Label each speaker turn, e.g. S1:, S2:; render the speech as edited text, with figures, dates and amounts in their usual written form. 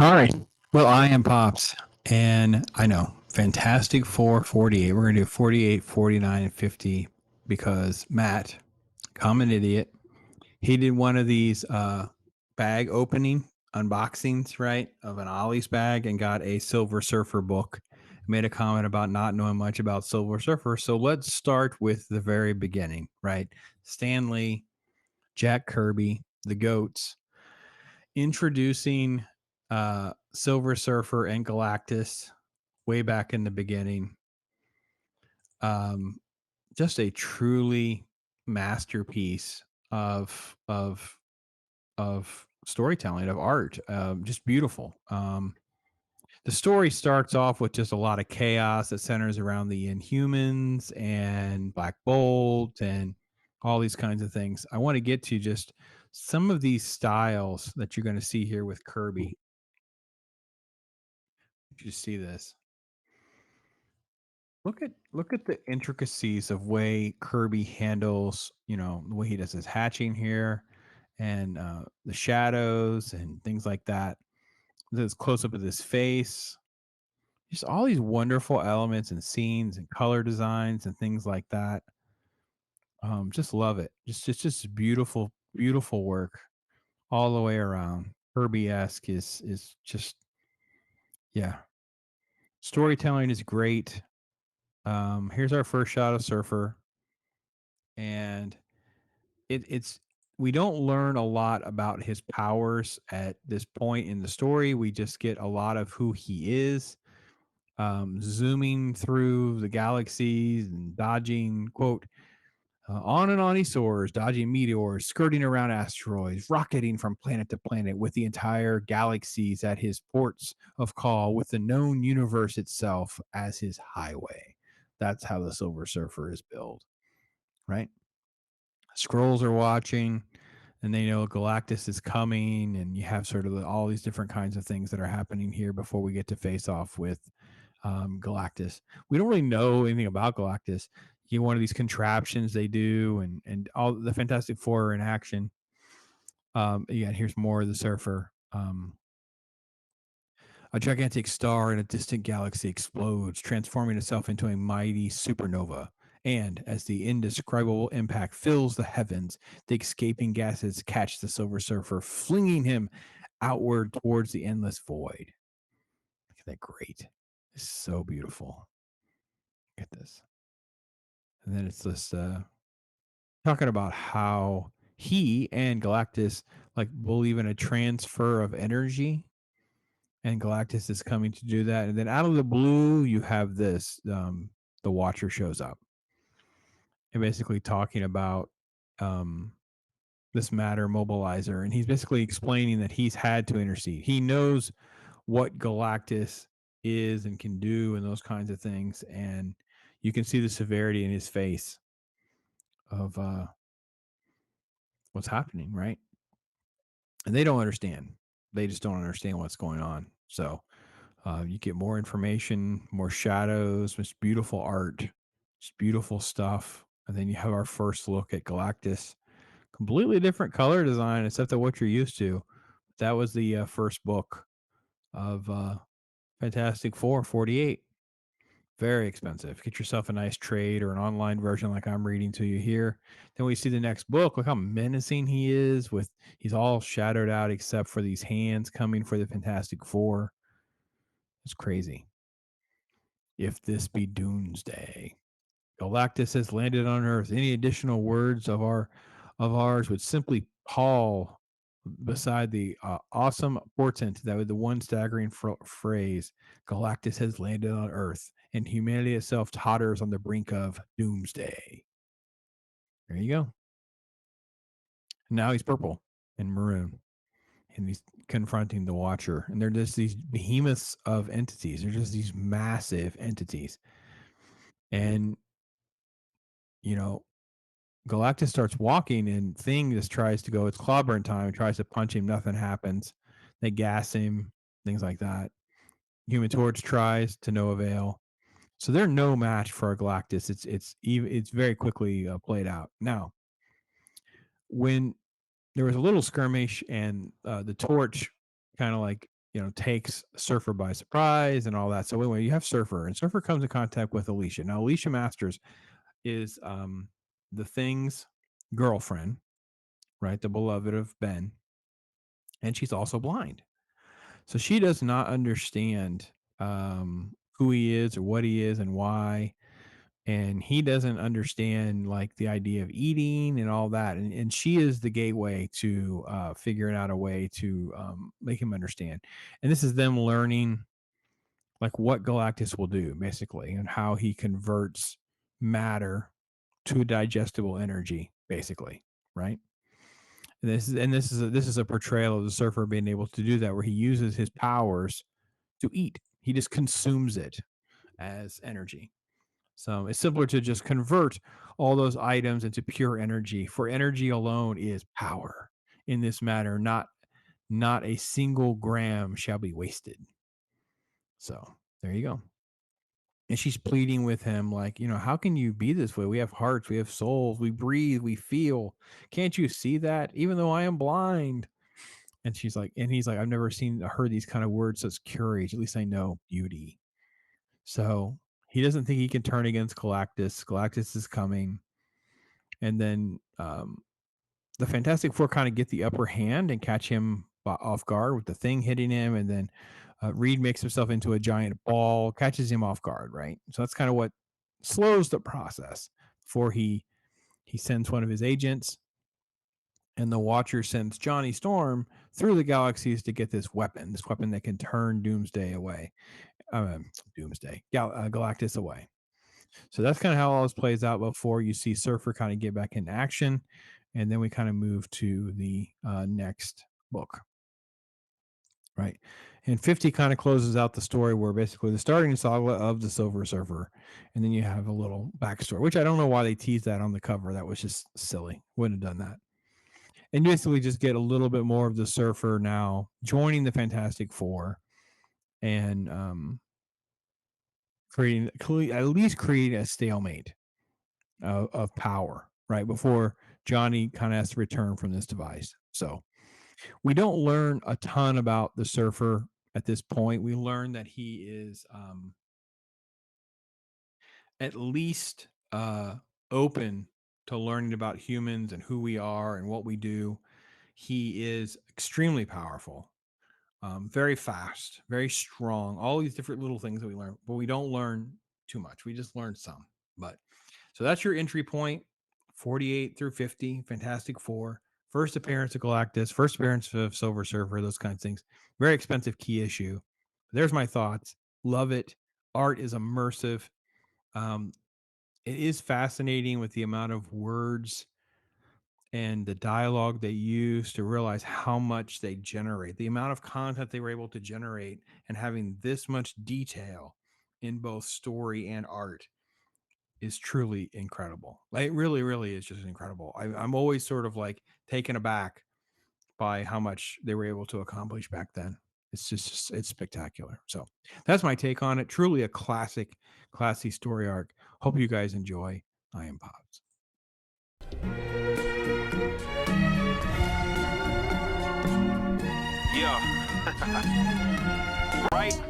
S1: All right. Well, I am Pops, and I know Fantastic Four 48. We're going to do 48, 49, and 50 because Matt, common idiot, he did one of these bag opening unboxings, right, of an Ollie's bag and got a Silver Surfer book. Made a comment about not knowing much about Silver Surfer. So let's start with the very beginning, right? Stanley, Jack Kirby, the goats, introducing Silver Surfer and Galactus way back in the beginning. Um, just a truly masterpiece of of of storytelling, of art. Just beautiful. The story starts off with just a lot of chaos that centers around the Inhumans and Black Bolt and all these kinds of things. I want to get to just some of these styles that you're going to see here with Kirby. You see this. Look at the intricacies of way Kirby handles, the way he does his hatching here and the shadows and things like that. This close up of his face. Just all these wonderful elements and scenes and color designs and things like that. Just love it. Just beautiful, beautiful work all the way around. Kirby-esque is just, yeah. Storytelling is great. Here's our first shot of Surfer, and it's we don't learn a lot about his powers at this point in the story. We just get a lot of who he is, zooming through the galaxies and dodging, quote, on and on he soars, dodging meteors, skirting around asteroids, rocketing from planet to planet with the entire galaxies at his ports of call, with the known universe itself as his highway. That's how the Silver Surfer is built, right? Scrolls are watching, and they know Galactus is coming, and you have sort of all these different kinds of things that are happening here before we get to face off with Galactus. We don't really know anything about Galactus. You get one of these contraptions they do, and all the Fantastic Four are in action. Yeah, here's more of the Surfer. A gigantic star in a distant galaxy explodes, transforming itself into a mighty supernova. And as the indescribable impact fills the heavens, the escaping gases catch the Silver Surfer, flinging him outward towards the endless void. Look at that great. It's so beautiful. Look at this. And then it's this talking about how he and Galactus like believe in a transfer of energy, and Galactus is coming to do that. And then out of the blue, you have this: the Watcher shows up and basically talking about um, this matter mobilizer, and he's basically explaining that he's had to intercede. He knows what Galactus is and can do, and those kinds of things, and you can see the severity in his face of what's happening, right? And they don't understand. They just don't understand what's going on. So you get more information, more shadows, just beautiful art, just beautiful stuff. And then you have our first look at Galactus. Completely different color design, except for what you're used to. That was the first book of Fantastic Four 48. Very expensive. Get yourself a nice trade or an online version like I'm reading to you here. Then we see the next book. Look how menacing he is with he's all shadowed out except for these hands coming for the Fantastic Four. It's crazy. If this be doomsday. Galactus has landed on Earth. Any additional words of ours would simply pall beside the awesome portent that with the one staggering phrase, Galactus has landed on Earth, and humanity itself totters on the brink of doomsday. There you go. Now he's purple and maroon, and he's confronting the Watcher. And they're just these behemoths of entities. They're just these massive entities. And, you know, Galactus starts walking, and Thing just tries to go. It's clobber time. Tries to punch him. Nothing happens. They gas him. Things like that. Human Torch tries to no avail. So they're no match for Galactus. It's very quickly played out. Now, when there was a little skirmish, and the Torch kind of like takes Surfer by surprise and all that. So anyway, you have Surfer, and Surfer comes in contact with Alicia. Now, Alicia Masters is the Thing's girlfriend, right? The beloved of Ben, and she's also blind. So she does not understand who he is or what he is and why. And he doesn't understand like the idea of eating and all that. And she is the gateway to figuring out a way to make him understand. And this is them learning like what Galactus will do basically and how he converts matter to digestible energy, basically, right? This is a portrayal of the Surfer being able to do that, where he uses his powers to eat. He just consumes it as energy. So it's simpler to just convert all those items into pure energy. For energy alone is power in this matter. Not a single gram shall be wasted. So there you go. And she's pleading with him, like, how can you be this way? We have hearts, we have souls, we breathe, we feel. Can't you see that? Even though I am blind. And he's like, I've never heard these kind of words, such courage. At least I know beauty. So he doesn't think he can turn against Galactus. Galactus is coming. And then the Fantastic Four kind of get the upper hand and catch him off guard with the Thing hitting him. And then Reed makes himself into a giant ball, catches him off guard, right? So that's kind of what slows the process before he sends one of his agents. And the Watcher sends Johnny Storm through the galaxies to get this weapon that can turn Doomsday away. Galactus away. So that's kind of how all this plays out before you see Surfer kind of get back in action. And then we kind of move to the next book. Right. And 50 kind of closes out the story where basically the starting saga of the Silver Surfer. And then you have a little backstory, which I don't know why they teased that on the cover. That was just silly. Wouldn't have done that. And basically just get a little bit more of the Surfer now joining the Fantastic Four and at least creating a stalemate of power, right? Before Johnny kind of has to return from this device. So we don't learn a ton about the Surfer at this point. We learn that he is at least open to learning about humans and who we are and what we do. He is extremely powerful, very fast, very strong, all these different little things that we learn, but we don't learn too much. We just learn some. But so that's your entry point, 48 through 50, Fantastic Four. First appearance of Galactus, first appearance of Silver Surfer, those kinds of things. Very expensive key issue. There's my thoughts. Love it. Art is immersive. It is fascinating with the amount of words and the dialogue they use to realize how much they generate, the amount of content they were able to generate, and having this much detail in both story and art is truly incredible. Like, it really, really is just incredible. I'm always sort of like taken aback by how much they were able to accomplish back then. It's spectacular. So that's my take on it. Truly a classy story arc. Hope you guys enjoy. I am Pops.
S2: Yeah. Right?